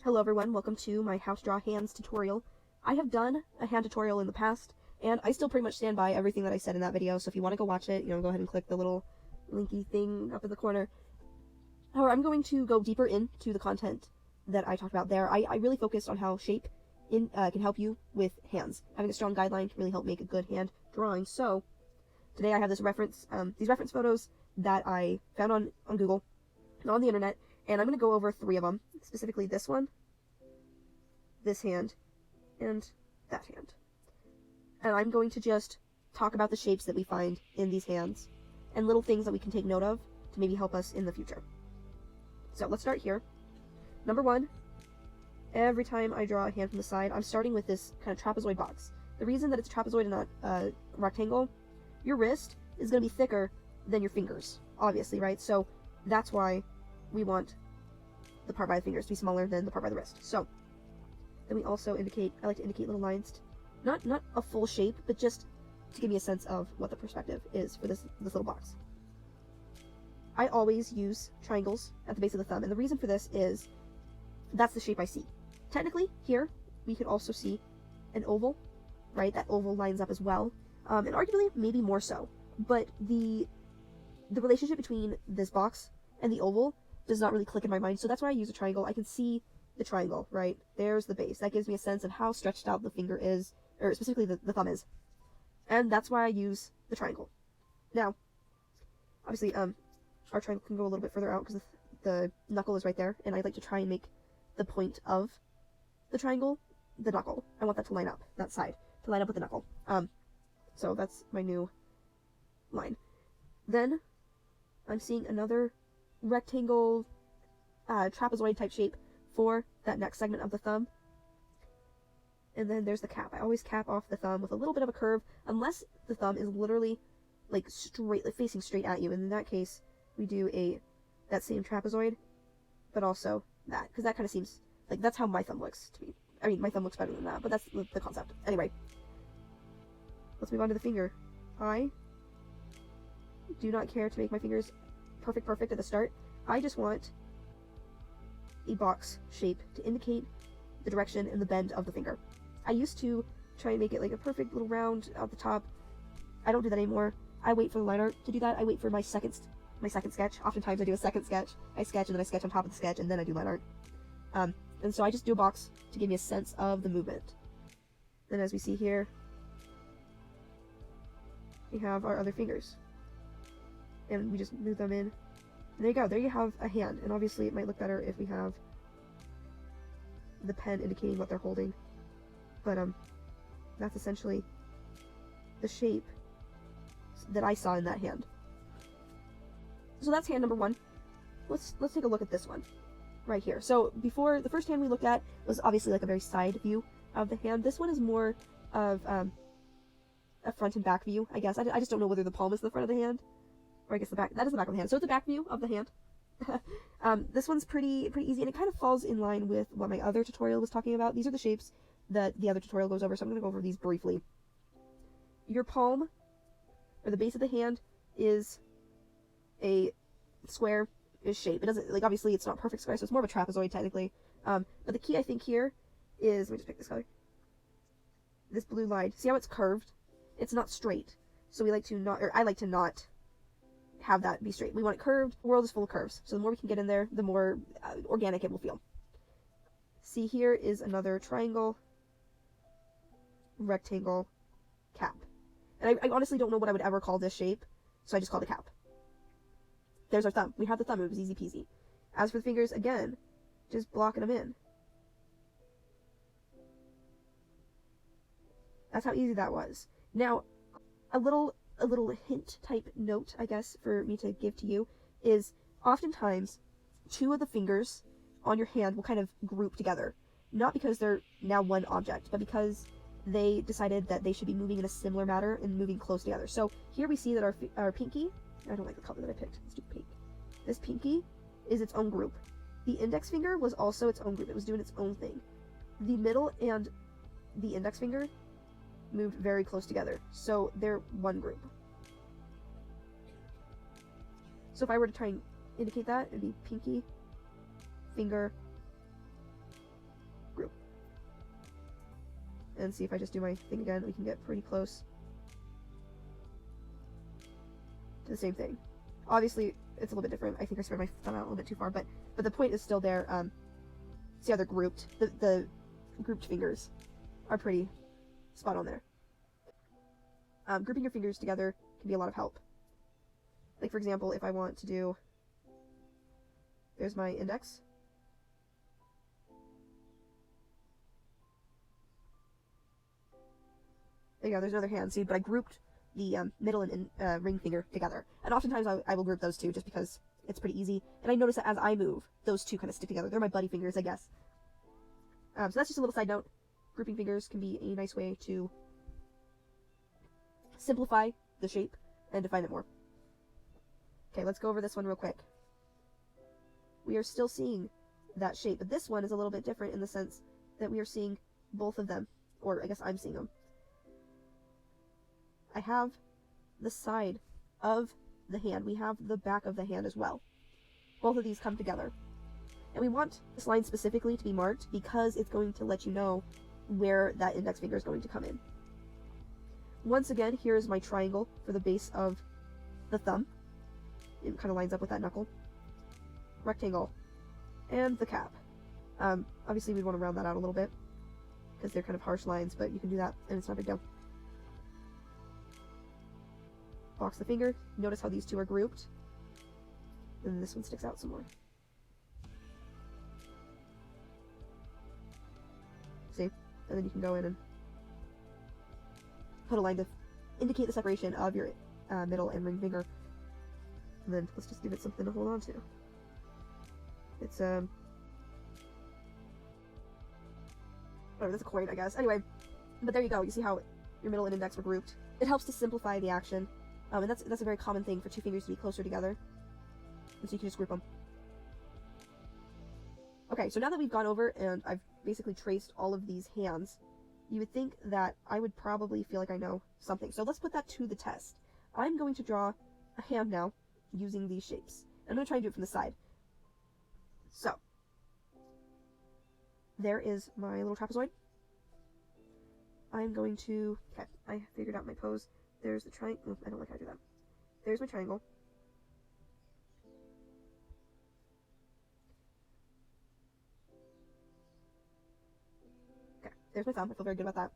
Hello everyone, welcome to my house draw hands tutorial. I have done a hand tutorial in the past, and I still pretty much stand by everything that I said in that video, so if you want to go watch it, go ahead and click the little linky thing up in the corner. However, I'm going to go deeper into the content that I talked about there. I really focused on how shape can help you with hands. Having a strong guideline can really help make a good hand drawing. So, today I have these reference photos that I found on Google, on the internet, and I'm going to go over 3 of them, specifically this one, this hand, and that hand. And I'm going to just talk about the shapes that we find in these hands, and little things that we can take note of to maybe help us in the future. So let's start here. Number 1, every time I draw a hand from the side, I'm starting with this kind of trapezoid box. The reason that it's a trapezoid and not a rectangle, your wrist is going to be thicker than your fingers, obviously, right? So that's why we want the part by the fingers to be smaller than the part by the wrist. So then we also indicate, I like to indicate little lines, not a full shape, but just to give me a sense of what the perspective is for this little box. I always use triangles at the base of the thumb, and the reason for this is that's the shape I see. Technically, here, we could also see an oval, right? That oval lines up as well, and arguably, maybe more so. But the relationship between this box and the oval does not really click in my mind, so that's why I use a triangle. I can see the triangle, right? There's the base. That gives me a sense of how stretched out the finger is, or specifically the thumb is. And that's why I use the triangle. Now, obviously, our triangle can go a little bit further out because the knuckle is right there, and I like to try and make the point of the triangle the knuckle. I want that to line up, that side, to line up with the knuckle. So that's my new line. Then, I'm seeing another rectangle, trapezoid type shape for that next segment of the thumb. And then there's the cap. I always cap off the thumb with a little bit of a curve, unless the thumb is literally like straight, like facing straight at you. And in that case, we do that same trapezoid, but also that, because that kind of seems like that's how my thumb looks to me. I mean, my thumb looks better than that, but that's the concept. Anyway, let's move on to the finger. I do not care to make my fingers perfect at the start. I just want a box shape to indicate the direction and the bend of the finger. I used to try and make it like a perfect little round at the top. I don't do that anymore. I wait for the line art to do that. I wait for my second sketch. Oftentimes I do a second sketch. I sketch and then I sketch on top of the sketch and then I do line art. And so I just do a box to give me a sense of the movement. Then as we see here, we have our other fingers. And we just move them in. And there you go. There you have a hand. And obviously it might look better if we have the pen indicating what they're holding. But that's essentially the shape that I saw in that hand. So that's hand number 1. Let's take a look at this one right here. So before, the first hand we looked at was obviously like a very side view of the hand. This one is more of a front and back view, I guess. I just don't know whether the palm is the front of the hand, or I guess the back. That is the back of the hand. So it's a back view of the hand. This one's pretty easy, and it kind of falls in line with what my other tutorial was talking about. These are the shapes that the other tutorial goes over, so I'm going to go over these briefly. Your palm, or the base of the hand, is a square-ish shape. It doesn't, like, obviously it's not perfect square, so it's more of a trapezoid technically. But the key I think here is, let me just pick this color. This blue line. See how it's curved? It's not straight. So we like to not, or I like to not have that be straight. We want it curved. The world is full of curves. So the more we can get in there, the more organic it will feel. See, here is another triangle, rectangle, cap. And I honestly don't know what I would ever call this shape, so I just called it cap. There's our thumb. We have the thumb. It was easy peasy. As for the fingers, again, just blocking them in. That's how easy that was. Now, a little hint type note, I guess, for me to give to you is oftentimes 2 of the fingers on your hand will kind of group together. Not because they're now one object, but because they decided that they should be moving in a similar manner and moving close together. So here we see that our pinky, I don't like the color that I picked, let's do pink. This pinky is its own group. The index finger was also its own group. It was doing its own thing. The middle and the index finger moved very close together, so they're one group. So if I were to try and indicate that, it'd be pinky, finger, And see if I just do my thing again, we can get pretty close to the same thing. Obviously, it's a little bit different. I think I spread my thumb out a little bit too far, but the point is still there. See how they're grouped? The grouped fingers are pretty spot on there. Grouping your fingers together can be a lot of help. Like, for example, if I want to do, there's my index. There you go, there's another hand. See, but I grouped the middle and ring finger together. And oftentimes I will group those two just because it's pretty easy. And I notice that as I move, those two kind of stick together. They're my buddy fingers, I guess. So that's just a little side note. Grouping fingers can be a nice way to simplify the shape and define it more. Okay, let's go over this one real quick. We are still seeing that shape, but this one is a little bit different in the sense that we are seeing both of them, or I guess I'm seeing them. I have the side of the hand. We have the back of the hand as well. Both of these come together. And we want this line specifically to be marked because it's going to let you know where that index finger is going to come in. Once again, here is my triangle for the base of the thumb. It kind of lines up with that knuckle. Rectangle. And the cap. Obviously we'd want to round that out a little bit because they're kind of harsh lines, but you can do that and it's not a big deal. Box the finger. Notice how these two are grouped. And then this one sticks out some more. See? And then you can go in and put a line to indicate the separation of your middle and ring finger. And then let's just give it something to hold on to. It's, whatever, that's a coin, I guess. Anyway, but there you go. You see how your middle and index were grouped. It helps to simplify the action. And that's a very common thing for two fingers to be closer together. And so you can just group them. Okay, so now that we've gone over and I've basically traced all of these hands, you would think that I would probably feel like I know something. So let's put that to the test. I'm going to draw a hand now using these shapes. I'm going to try and do it from the side. So, there is my little trapezoid. I'm going to, okay, I figured out my pose. There's the triangle. I don't like how I do that. There's my triangle. Okay, there's my thumb. I feel very good about that.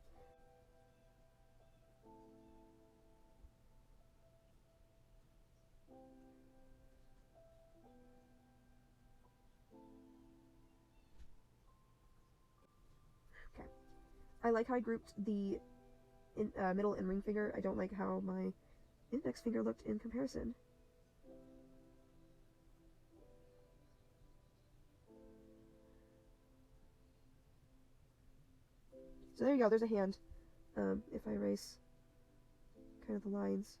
Okay. I like how I grouped the middle and ring finger. I don't like how my index finger looked in comparison. So there you go, there's a hand. If I erase kind of the lines.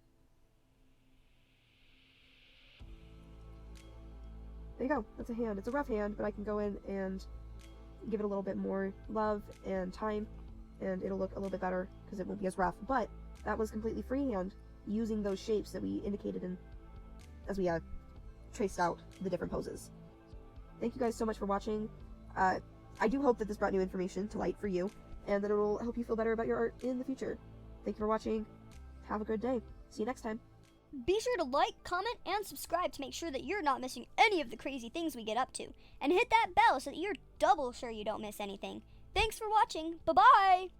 There you go, that's a hand. It's a rough hand, but I can go in and give it a little bit more love and time, and it'll look a little bit better because it won't be as rough. But that was completely freehand using those shapes that we indicated in as we traced out the different poses. Thank you guys so much for watching. I do hope that this brought new information to light for you, and that it will help you feel better about your art in the future. Thank you for watching. Have a good day. See you next time. Be sure to like, comment, and subscribe to make sure that you're not missing any of the crazy things we get up to. And hit that bell so that you're double sure you don't miss anything. Thanks for watching. Bye-bye!